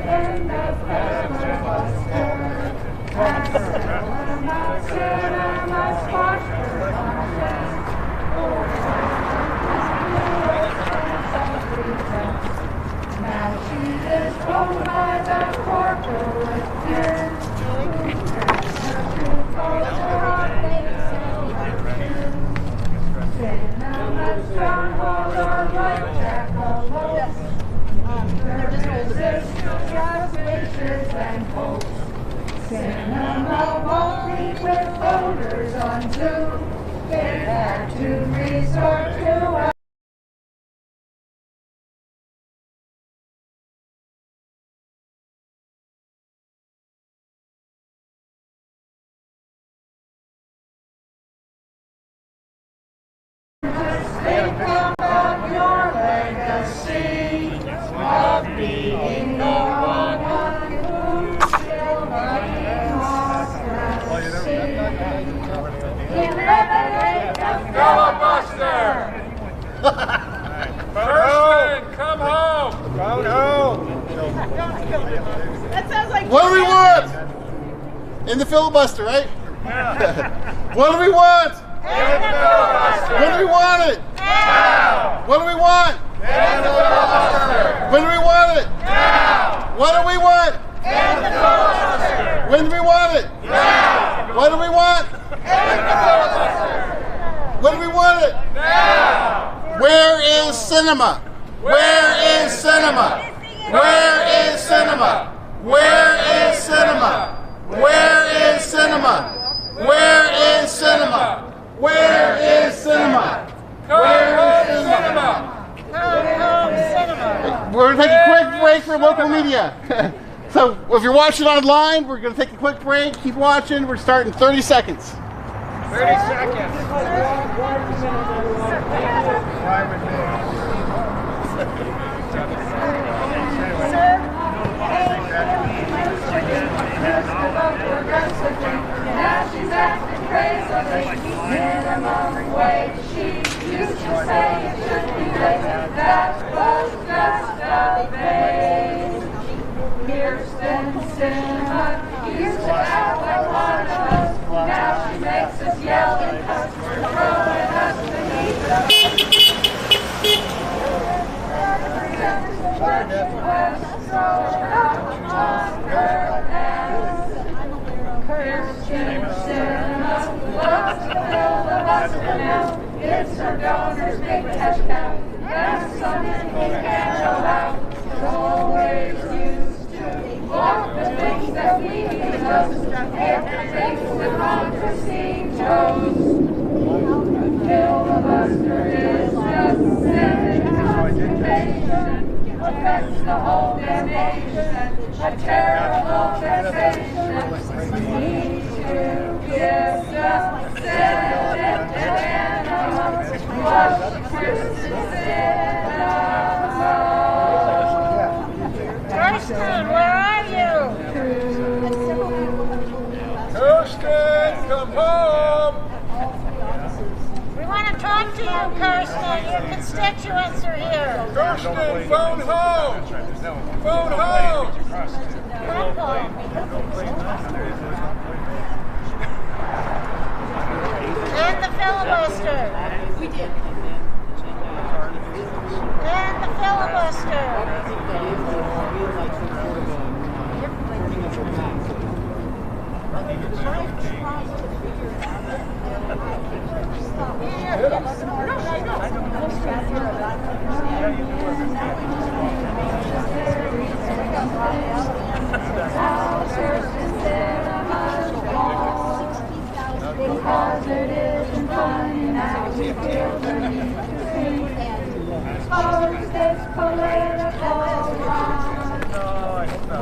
in the filibuster. Sinema squashed her conscience. Now she is owned by the corporate peers. Sinema's stronghold are like jackalopes. Resist just wishes and hopes. Sinema won't meet with voters on Zoom. It had to resort to a think about your legacy of being the one who's still running democracy. Eliminate the filibuster! Firstman, come home! Come home! That sounds like. What do we want? In the filibuster, right? What do we want? In the filibuster! When do we want it? Now! What do we want? In the filibuster! When do we want it? Now! What do we want? In the filibuster! When do we want it? Now! What do we want? In the filibuster! When do we want it? Now! Where is Sinema? Where is Sinema? Where is Sinema? Where is Sinema? Where is Sinema? Where is Sinema? Where is Sinema? Come home, Sinema! We're going to take a quick break for local media. So if you're watching online, we're going to take a quick break. Keep watching. We're starting in 30 seconds. 30 seconds. Now she's acting crazily. Minimum wage. She used to say it should be raised. That was just a phase. Kirsten Sinema used to act like one of us. Now she makes us yell and cuss for throwing us beneath the it's her daughter's big touchdown. That's something we can't show out. Always used to walk the things that we know. Everything democracy chose. Filibuster is just civic constipation. Affects the whole damn nation. A terrible vexation. We need to give the Senate what Kirsten Kirsten, where are you? Kirsten, come home! We want to talk to you, Kirsten. Your constituents are here. Kirsten, phone home! Phone home! Phone call. And the filibuster. We did. And the filibuster. Because it isn't funny now we feel the need to think opposed this political line.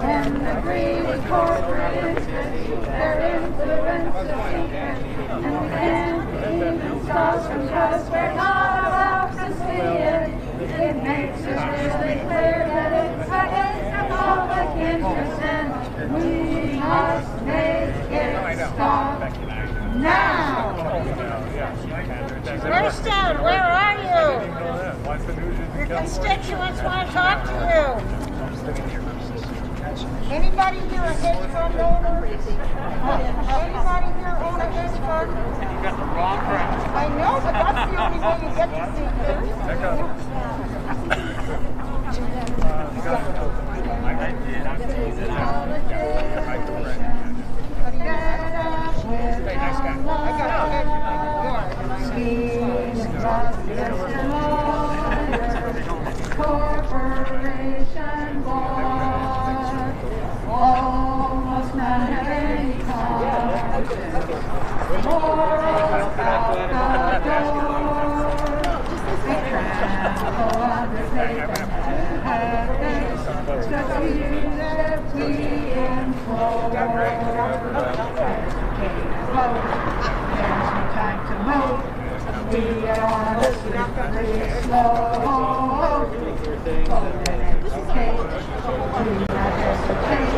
When the greedy corporate interests use their influence to secret, and we can't even stop them because we're not allowed to see it, it makes it really clear that it's against the public interest and we must make it stop. Now! Kirsten, where are you? Your constituents want to talk to you. Anybody here a hedge fund owner? Anybody here own a hedge fund? You got the wrong crowd. I know, but that's the only way you get to see things. I did. I'm teasing out. Hey, nice guy. I got a hedge Corporation bought almost not any cost. More about the door. They travel undertaken just here that we employ. There's no time to move. We are slippery slow. Golden educate. Do not hesitate.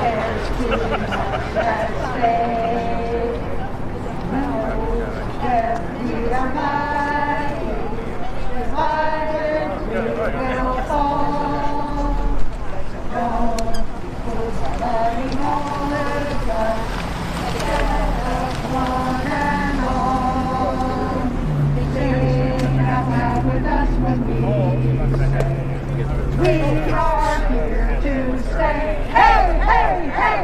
There's too much at stake. No, death we are mighty. Divided we will fall. Don't put somebody on the gun. One and all. Sing out loud with us when we are here to stay. Hey, hey, hey!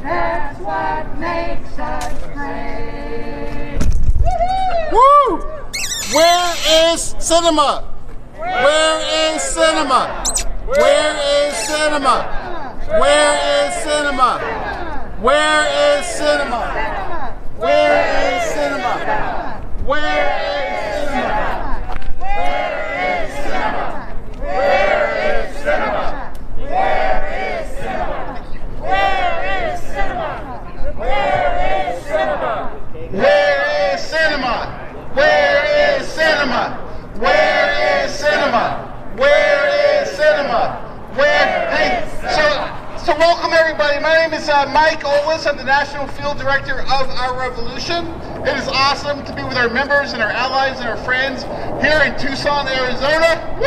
That's what makes us great. Woo! Where is Sinema? Where is Sinema? Where is Sinema? Where is Sinema? Where is Sinema? Where is Sinema? Where is Sinema? Where is Sinema? Where is Sinema? Where is Sinema? Where is Sinema? Where is Sinema? Where is Sinema? Where is Sinema? Where is Sinema? Where is Sinema? Where? Hey, so welcome everybody. My name is Mike Olis. I'm the National Field Director of Our Revolution. It is awesome to be with our members and our allies and our friends here in Tucson, Arizona. Woo!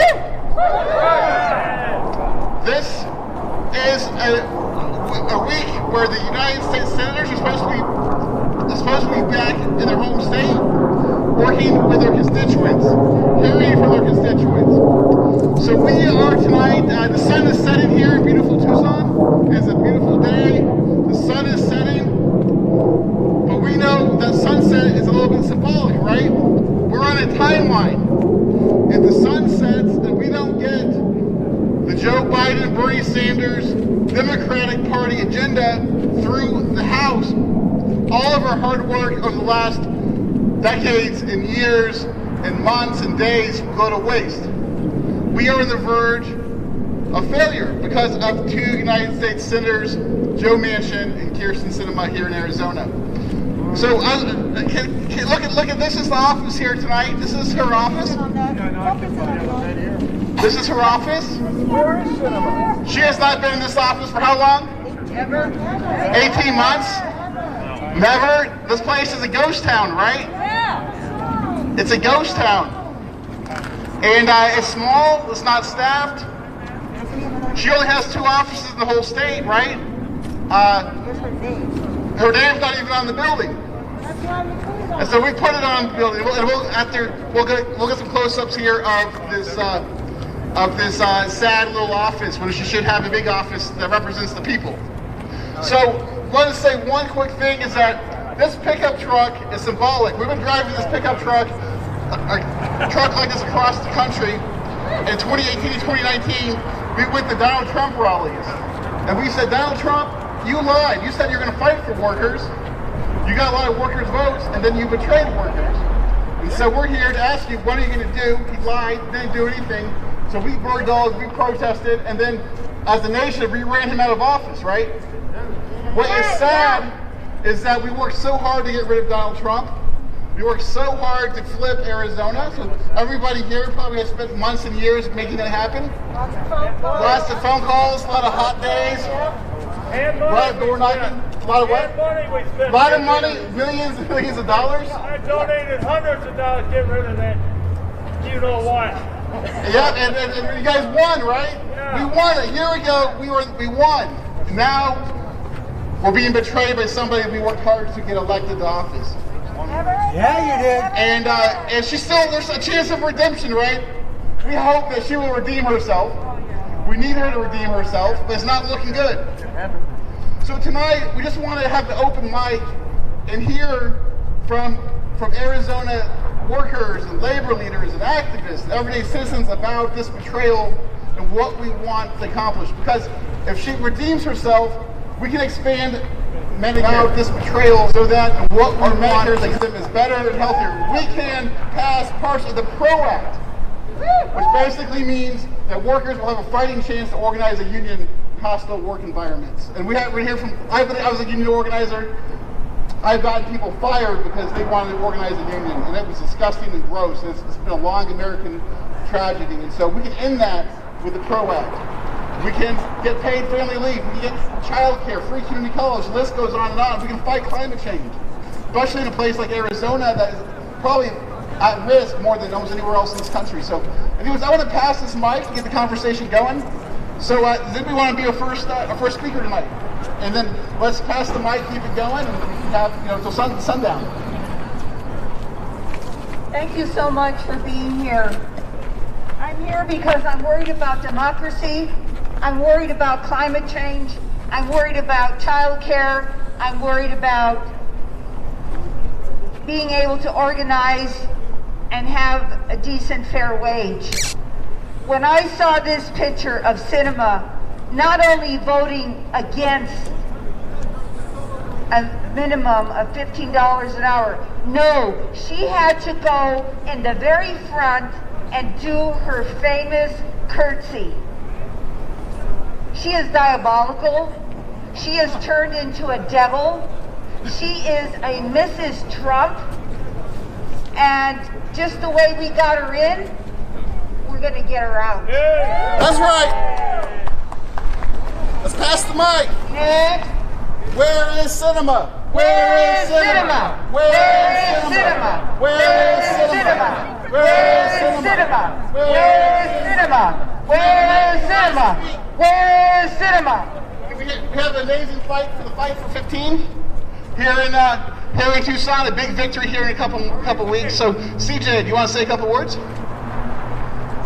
This is a week where the United States Senators are supposed to be back in their home state, working with their constituents, hearing from their constituents. So we are tonight, the sun is setting here in beautiful Tucson. It's a beautiful day. The sun is setting. But we know that sunset is a little bit symbolic, right? We're on a timeline. If the sun sets and we don't get the Joe Biden, Bernie Sanders, Democratic Party agenda through the House, all of our hard work over the last decades and years and months and days go to waste. We are on the verge of failure because of two United States Senators, Joe Manchin and Kirsten Sinema here in Arizona. So look at this is the office here tonight. This is her office. This is her office. Where is Sinema? She has not been in this office for how long? 18 months? Never? This place is a ghost town, right? Yeah. It's a ghost town. And it's small, it's not staffed. She only has 2 offices in the whole state, right? Her name's not even on the building. And so we put it on the building. We'll get some close-ups here of this sad little office when she should have a big office that represents the people. So I want to say one quick thing is that this pickup truck is symbolic. We've been driving this pickup truck, a truck like this across the country. In 2018 and 2019, we went to Donald Trump rallies. And we said, Donald Trump, you lied. You said you're going to fight for workers. You got a lot of workers' votes, and then you betrayed workers. And so we're here to ask you, what are you going to do? He lied, didn't do anything. So we bird dogs, we protested, and then as a nation, we ran him out of office, right? What is sad is that we worked so hard to get rid of Donald Trump. We worked so hard to flip Arizona. So everybody here probably has spent months and years making that happen. Lots of phone calls, a lot of hot days, a lot of door knocking, a lot of what? A lot of money, millions and millions of dollars. I donated hundreds of dollars to get rid of that. You know what? Yeah, and you guys won, right? We won a year ago. We won. Now we're being betrayed by somebody we worked hard to get elected to office. Yeah, you did. And she's still, there's a chance of redemption, right? We hope that she will redeem herself. We need her to redeem herself, but it's not looking good. So tonight, we just want to have the open mic and hear from Arizona workers and labor leaders and activists, and everyday citizens about this betrayal and what we want to accomplish. Because if she redeems herself, we can expand Medicare, this betrayal, so that what our Medicare system is better and healthier. We can pass parts of the PRO Act, which basically means that workers will have a fighting chance to organize a union in hostile work environments. And we hear from, I was a union organizer. I've gotten people fired because they wanted to organize a union, and it was disgusting and gross. And it's been a long American tragedy, and so we can end that with the PRO Act. We can get paid family leave. We can get child care, free community college. The list goes on and on. We can fight climate change, especially in a place like Arizona that is probably at risk more than almost anywhere else in this country. So, anyways, I want to pass this mic to get the conversation going. So, does anybody want to be our first speaker tonight? And then let's pass the mic, keep it going, and have till sundown. Thank you so much for being here. I'm here because I'm worried about democracy. I'm worried about climate change. I'm worried about child care. I'm worried about being able to organize and have a decent, fair wage. When I saw this picture of Sinema not only voting against a minimum of $15 an hour, no, she had to go in the very front and do her famous curtsy. She is diabolical. She is turned into a devil. She is a Mrs. Trump. And just the way we got her in, we're going to get her out. That's right. Let's pass the mic. Next. Where is Sinema? Where is Sinema? Where is Sinema? Where is Sinema? Where is Sinema? Where is Sinema? Where is Sinema? Where is Sinema? We have an amazing fight for the Fight for 15 here in Tucson. A big victory here in a couple weeks. So, CJ, do you want to say a couple words?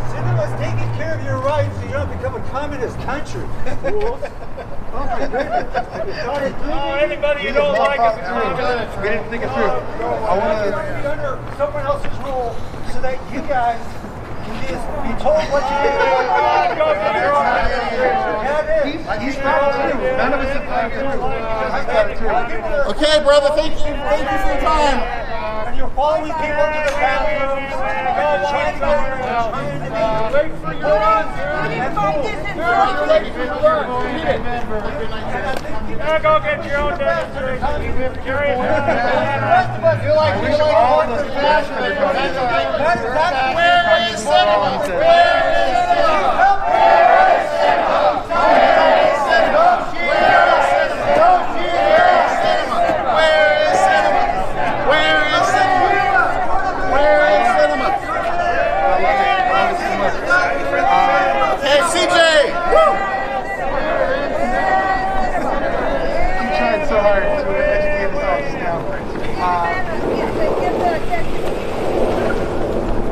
Sinema's taking care of your rights so you don't become a communist country. Oh my goodness. Anybody you don't like is We didn't think it through. I want to be under someone else's rule so that you guys can just be told what to do. He's got it too. None of us have thought it through. He's got it too. Okay, brother. Thank you for your time. And you're following people to the bathrooms. Trying to wait for your run. Now go get your own demonstration. Carry it. Where is Sinema? Where is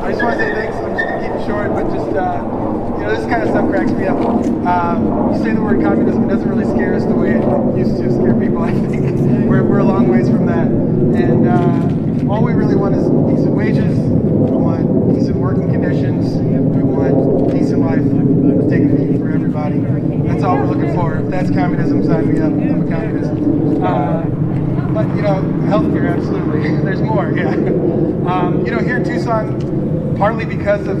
I just want to say thanks. I'm just going to keep it short, but just, this kind of stuff cracks me up. You say the word communism, it doesn't really scare us the way it used to scare people, I think. We're a long ways from that. And all we really want is decent wages, we want decent working conditions, we want decent life with dignity for everybody. That's all we're looking for. If that's communism, sign me up. I'm a communist. But, healthcare, absolutely. There's more, yeah. Here in Tucson, partly because of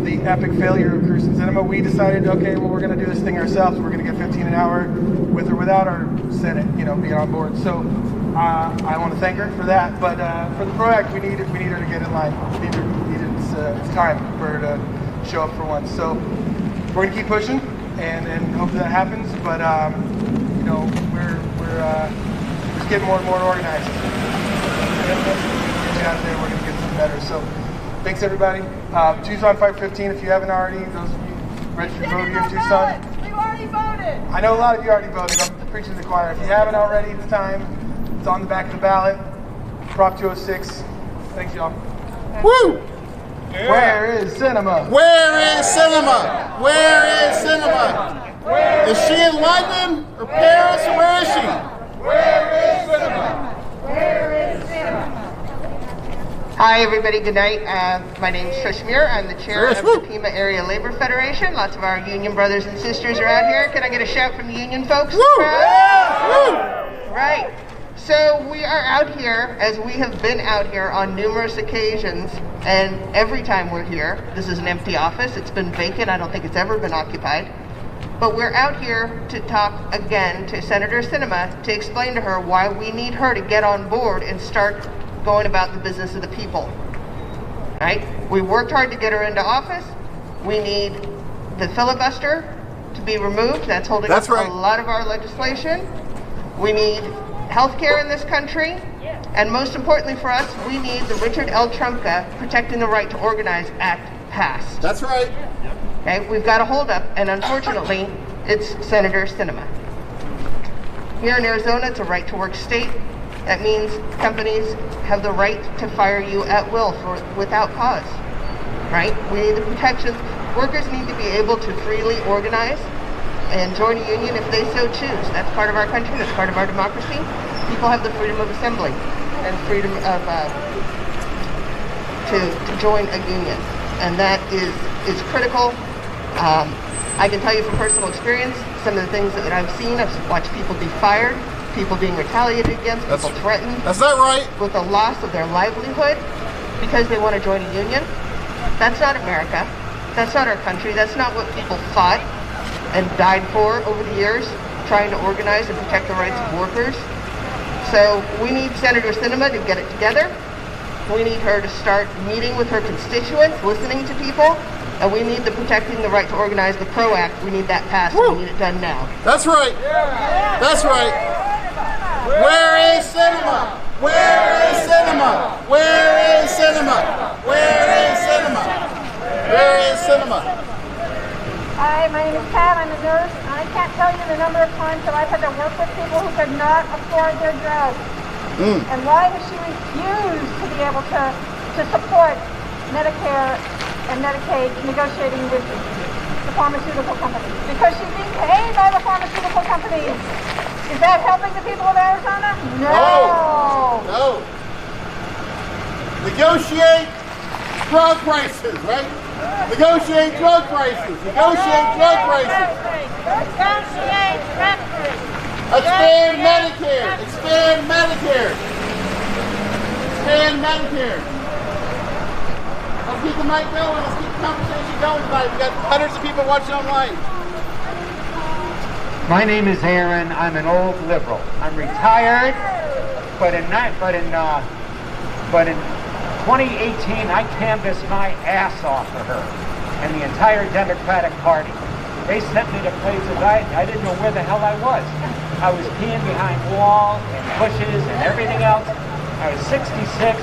the epic failure of Cruz and Sinema, we decided, okay, well, we're going to do this thing ourselves. We're going to get 15 an hour with or without our Senate, being on board. So I want to thank her for that. But for the PRO Act, we need her to get in line. It's time for her to show up for once. So we're going to keep pushing and hope that happens. But, we're getting more and more organized. Get out there, we're going to get some better. So Thanks, everybody. Tucson 515, if you haven't already, those of you registered to vote here in Tucson. We've already voted. I know a lot of you already voted. I'm preaching to the choir. If you haven't already, it's time. It's on the back of the ballot. Prop 206. Thanks, y'all. Woo! Yeah. Where is Sinema? Where is Sinema? Where is Sinema? Is she in London or Paris or where is she? Where is Sinema? Where is Sinema? Hi everybody, good night. My name is Trish Muir. I'm the chair of the Pima Area Labor Federation. Lots of our union brothers and sisters are out here. Can I get a shout from the union folks? Woo! Woo! Right. So we are out here, as we have been out here on numerous occasions, and every time we're here, this is an empty office. It's been vacant. I don't think it's ever been occupied. But we're out here to talk again to Senator Sinema to explain to her why we need her to get on board and start going about the business of the people. Right? We worked hard to get her into office. We need the filibuster to be removed. That's holding up a lot of our legislation. We need health care in this country. And most importantly for us, we need the Richard L. Trumka Protecting the Right to Organize Act passed. That's right. Okay, we've got a holdup, and unfortunately, it's Senator Sinema. Here in Arizona, it's a right-to-work state. That means companies have the right to fire you at will without cause, right? We need the protections. Workers need to be able to freely organize and join a union if they so choose. That's part of our country. That's part of our democracy. People have the freedom of assembly and freedom of to join a union, and that is critical. I can tell you from personal experience, some of the things that I've seen. I've watched people be fired, people being retaliated against, people threatened. That's not right. With the loss of their livelihood because they want to join a union. That's not America. That's not our country. That's not what people fought and died for over the years, trying to organize and protect the rights of workers. So we need Senator Sinema to get it together. We need her to start meeting with her constituents, listening to people. And we need the Protecting the Right to Organize, the PRO Act. We need that passed. We need it done now. That's right. That's right. Where is Sinema? Where is Sinema? Where is Sinema? Where is Sinema? Where is Sinema? Hi, my name is Pat. I'm a nurse. I can't tell you the number of times that I've had to work with people who could not afford their drugs. And why does she refuse to be able to support Medicare and Medicaid negotiating with the pharmaceutical companies? Because she's being paid by the pharmaceutical companies. Is that helping the people of Arizona? No. No. Negotiate drug prices, right? Negotiate drug prices. Negotiate drug prices. Negotiate drug prices. Expand Medicare. Expand Medicare. Expand Medicare. Let's keep the mic going. Let's keep the conversation going tonight. We've got hundreds of people watching online. My name is Aaron. I'm an old liberal. I'm retired, but in 2018, I canvassed my ass off for her and the entire Democratic Party. They sent me to places I didn't know where the hell I was. I was peeing behind walls and bushes and everything else. I was 66.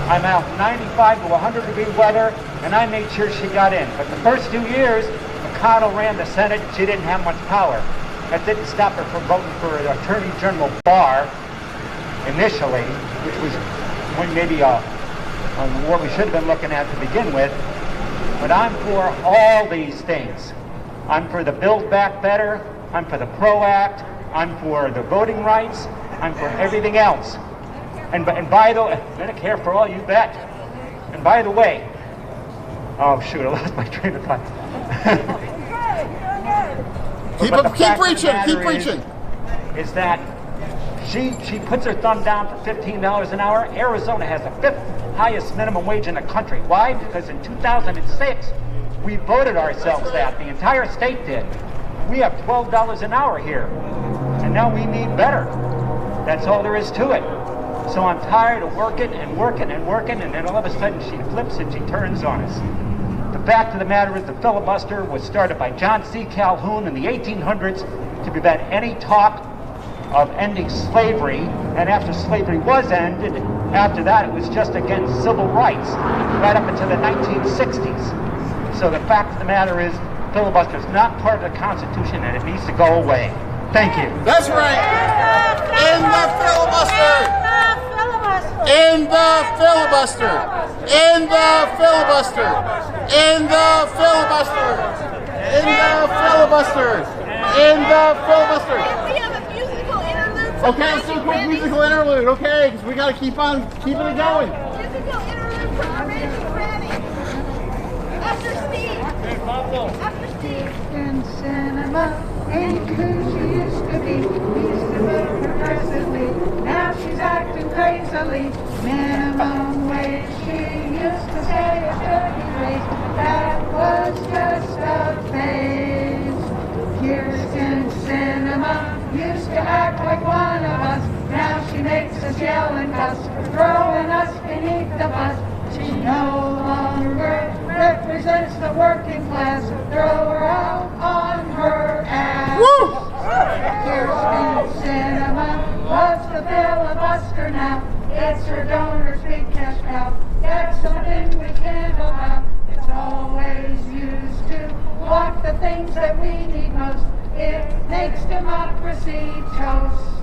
I'm out 95 to 100-degree weather, and I made sure she got in. But the first 2 years, McConnell ran the Senate. She didn't have much power. That didn't stop her from voting for Attorney General Barr initially, which was maybe what we should have been looking at to begin with. But I'm for all these things. I'm for the Build Back Better. I'm for the PRO Act. I'm for the voting rights. I'm for everything else. And by the way, Medicare for all, you bet. And by the way, oh shoot, I lost my train of thought. Keep preaching. Is that she puts her thumb down for $15 an hour. Arizona has the 5th highest minimum wage in the country. Why? Because in 2006, we voted ourselves that. The entire state did. We have $12 an hour here. And now we need better. That's all there is to it. So I'm tired of working, and then all of a sudden she flips and she turns on us. The fact of the matter is the filibuster was started by John C. Calhoun in the 1800s to prevent any talk of ending slavery, and after slavery was ended, After that, it was just against civil rights, right up into the 1960s. So the fact of the matter is, filibuster is not part of the Constitution, and it needs to go away. Thank you. That's right. In the filibuster. In the filibuster. In the filibuster. In the filibuster. In the filibuster. In the filibuster. We have a musical interlude. Okay, let's do a quick musical interlude. Okay, because we got to keep on keeping it going. Musical interlude from Amazing Granny. After Steve. After Steve. In cinema, ain't who she used to be. Used to move progressively, now she's acting crazily. Minimum wage, she used to say it should be raised. That was just a phase. Kirsten Cinema used to act like one of us. Now she makes us yell and cuss, throwing us beneath the bus. She no longer represents the working class. Throw her out on her ass. Woo! Kirsten Cinema loves the filibuster now. It's her donor's big cash cow. That's something we can't allow. It's always used to block the things that we need most. It makes democracy toast.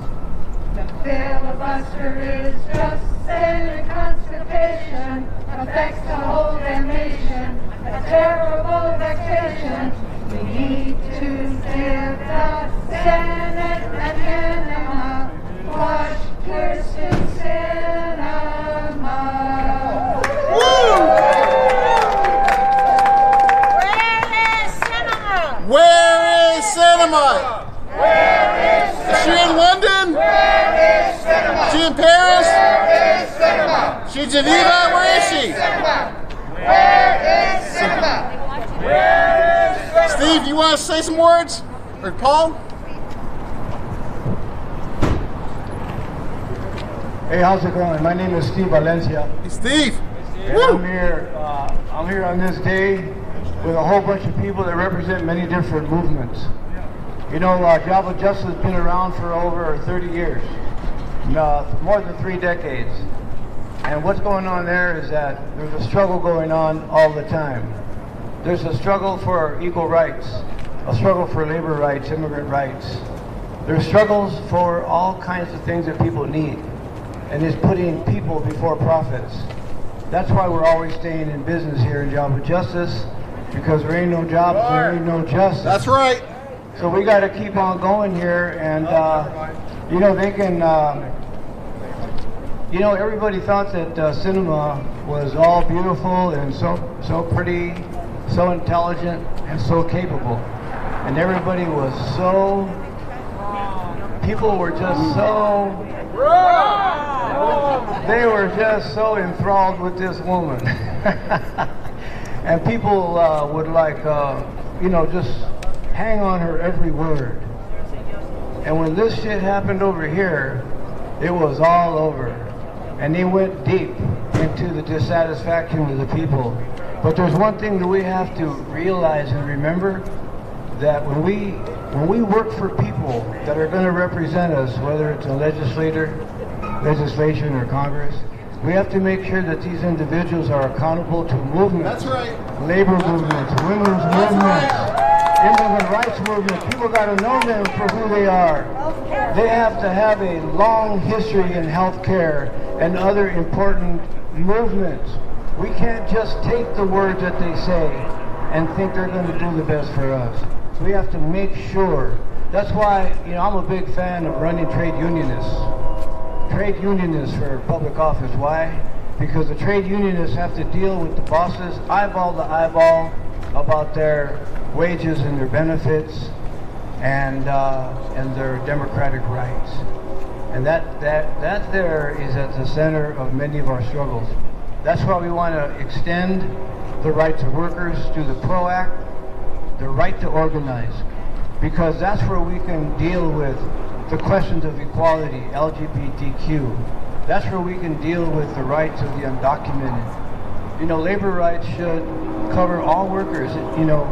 The filibuster is just Senate constipation, affects the whole damn nation, a terrible vexation. We need to give the Senate an enema, watch Kirsten Sinema. Where is cinema? Is she in London? Where is cinema? She in Paris? Where is cinema? She in Geneva? Where is she? Where is cinema? Where is cinema? Steve, you want to say some words? Or Paul? Hey, how's it going? My name is Steve Valencia. Hey, Steve. And I'm here on this day with a whole bunch of people that represent many different movements. You know, Job of Justice has been around for over 30 years, more than 3 decades. And what's going on there is that there's a struggle going on all the time. There's a struggle for equal rights, a struggle for labor rights, immigrant rights. There's struggles for all kinds of things that people need, and it's putting people before profits. That's why we're always staying in business here in Job of Justice, because there ain't no jobs, there ain't no justice. That's right. So we got to keep on going here, and you know, they can. You know, everybody thought that Sinema was all beautiful and so pretty, so intelligent, and so capable, and everybody was so. People were just so. They were just so enthralled with this woman, and people would like, you know, just hang on her every word. And when this shit happened over here, it was all over. And they went deep into the dissatisfaction of the people. But there's one thing that we have to realize and remember, that when we work for people that are going to represent us, whether it's a legislation or Congress, we have to make sure that these individuals are accountable to movements. That's right. Labor movements, women's movements, immigrant rights movement. People got to know them for who they are. They have to have a long history in health care and other important movements. We can't just take the words that they say and think they're going to do the best for us. We have to make sure. That's why, you know, I'm a big fan of running trade unionists. Trade unionists for public office. Why? Because the trade unionists have to deal with the bosses eyeball to eyeball about their wages and their benefits and their democratic rights. And that there is at the center of many of our struggles. That's why we want to extend the rights of workers through the PRO Act, the right to organize, because that's where we can deal with the questions of equality, LGBTQ. That's where we can deal with the rights of the undocumented. You know, labor rights should cover all workers, you know,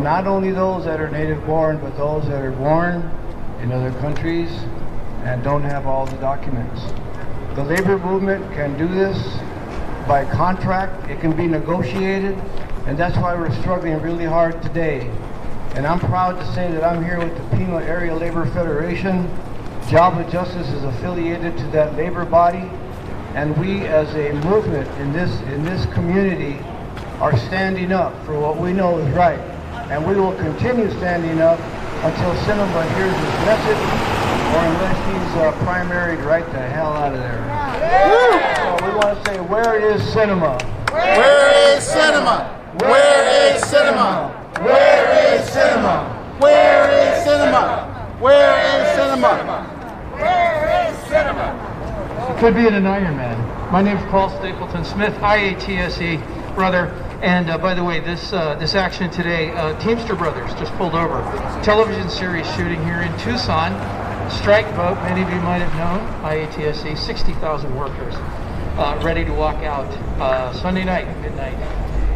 not only those that are native born, but those that are born in other countries and don't have all the documents. The labor movement can do this by contract. It can be negotiated, and that's why we're struggling really hard today. And I'm proud to say that I'm here with the Pima Area Labor Federation. Job of Justice is affiliated to that labor body, and we as a movement in this community are standing up for what we know is right. And we will continue standing up until Sinema hears this message, or unless she's primaried right the hell out of there. So we want to say, where is Sinema? Where is Sinema? Where is Sinema? Where is Sinema? Where is Sinema? Where is Sinema? Where is Sinema? Could be in an Ironman. My name's Paul Stapleton Smith, IATSE brother. And by the way, this action today, Teamster Brothers just pulled over. Television series shooting here in Tucson. Strike vote, many of you might have known, IATSE, 60,000 workers ready to walk out Sunday night at midnight.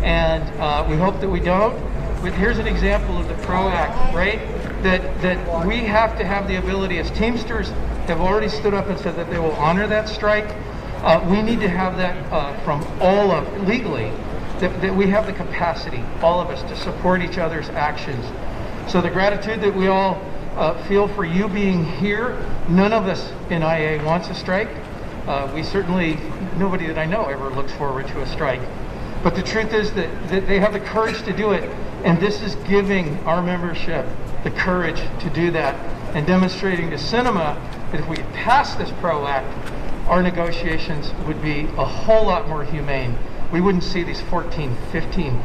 And we hope that we don't. But here's an example of the PRO Act, right? That we have to have the ability, as Teamsters have already stood up and said that they will honor that strike. We need to have that from all of, legally, that we have the capacity, all of us, to support each other's actions. So the gratitude that we all feel for you being here, none of us in IA wants a strike. We certainly, nobody that I know ever looks forward to a strike. But the truth is that they have the courage to do it, and this is giving our membership the courage to do that, and demonstrating to Sinema that if we pass this PRO Act, our negotiations would be a whole lot more humane. We wouldn't see these 14, 15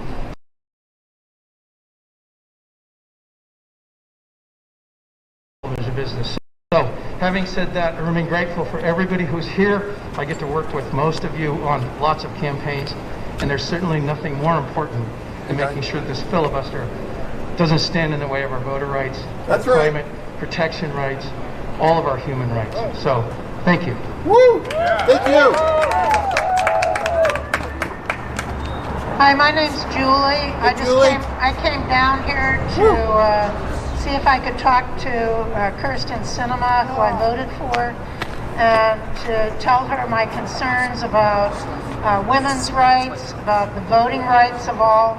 of business. So, having said that, I remain grateful for everybody who's here. I get to work with most of you on lots of campaigns, and there's certainly nothing more important than making sure this filibuster doesn't stand in the way of our voter rights, That's right. climate protection rights, all of our human rights. So, thank you. Woo! Thank you. Hi, my name's Julie. Julie. I came down here to see if I could talk to Kirsten Sinema, who I voted for, and to tell her my concerns about women's rights, about the voting rights of all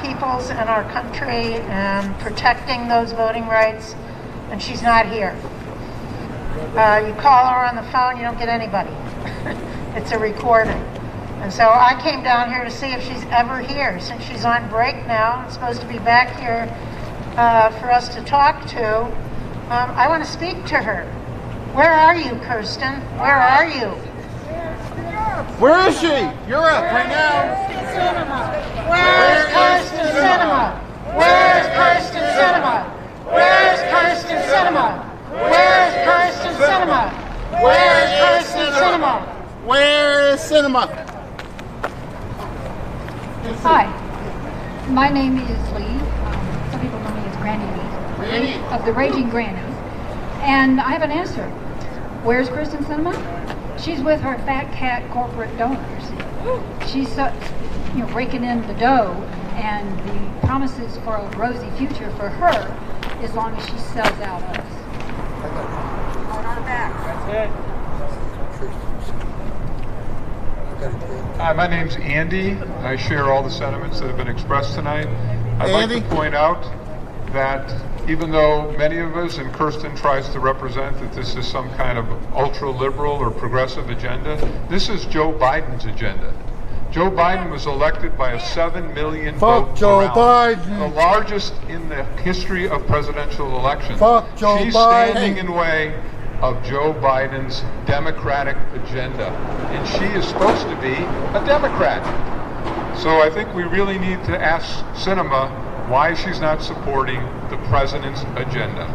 peoples in our country, and protecting those voting rights. And she's not here. You call her on the phone, you don't get anybody. It's a recording. And so I came down here to see if she's ever here. Since she's on break now, it's supposed to be back here for us to talk to. I want to speak to her. Where are you, Kirsten? Where are you? Where is she? You're up right now. Where's Kirsten Sinema? Where's Kirsten Sinema? Where's Kirsten Sinema? Where's Kirsten Sinema? Where's Kirsten Sinema? Where is Sinema? Hi, my name is Lee. Some people know me as Granny Lee, of the Raging Grannies. And I have an answer. Where's Kirsten Sinema? She's with her fat cat corporate donors. She's raking in the dough, and the promises for a rosy future for her as long as she sells out us. That's it. Hi, my name's Andy. I share all the sentiments that have been expressed tonight. I'd like to point out that even though many of us, and Kirsten tries to represent that this is some kind of ultra-liberal or progressive agenda, this is Joe Biden's agenda. Joe Biden was elected by a 7 million vote Joe plurality, Biden. the largest in the history of presidential elections. Fuck Joe She's Biden. standing in the way of Joe Biden's Democratic agenda, and she is supposed to be a Democrat. So I think we really need to ask Sinema why she's not supporting the president's agenda.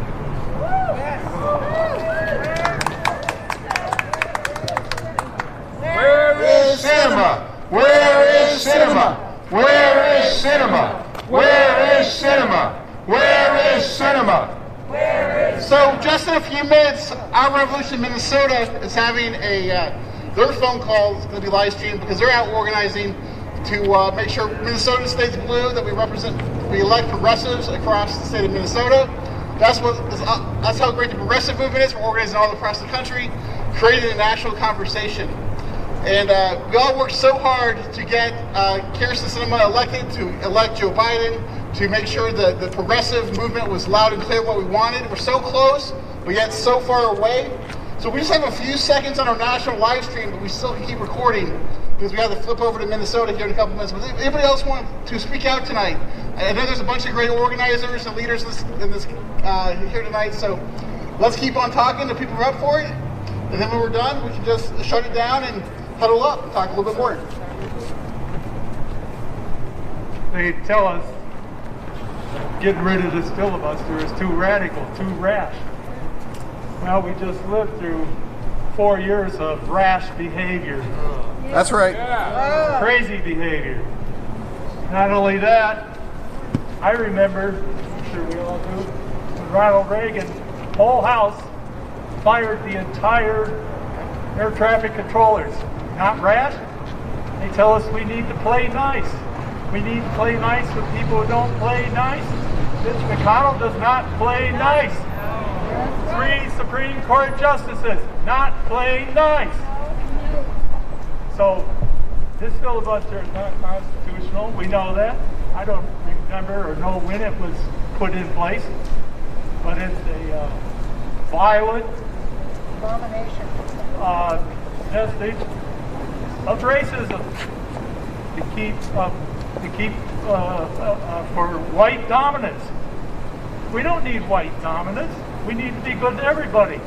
Where is Sinema? Where is Sinema? Where is Sinema? Where is Sinema? Where is Sinema? So, just in a few minutes, Our Revolution Minnesota is having their phone call is going to be live streamed because they're out organizing to make sure Minnesota stays blue, that we elect progressives across the state of Minnesota. That's how great the progressive movement is. We're organizing all across the country. creating a national conversation. And we all worked so hard to get Kyrsten Sinema elected, to elect Joe Biden, to make sure that the progressive movement was loud and clear what we wanted. We're so close, but yet so far away. So we just have a few seconds on our national live stream, but we still can keep recording because we have to flip over to Minnesota here in a couple minutes. But anybody else want to speak out tonight? I know there's a bunch of great organizers and leaders in this here tonight, so let's keep on talking. The people are up for it, and then when we're done, we can just shut it down and huddle up and talk a little bit more. They tell us getting rid of this filibuster is too radical, too rash. Well, we just lived through 4 years of rash behavior. That's right. Yeah. Crazy behavior. Not only that, I remember, I'm sure we all do, when Ronald Reagan, whole house, fired the entire air traffic controllers. Not rash. They tell us we need to play nice. We need to play nice with people who don't play nice. Mitch McConnell does not play nice. 3 Supreme Court justices not play nice. So this filibuster is not constitutional. We know that. I don't remember or know when it was put in place, but it's a violent Abomination. vestige of racism to keep for white dominance. We don't need white dominance. We need to be good to everybody.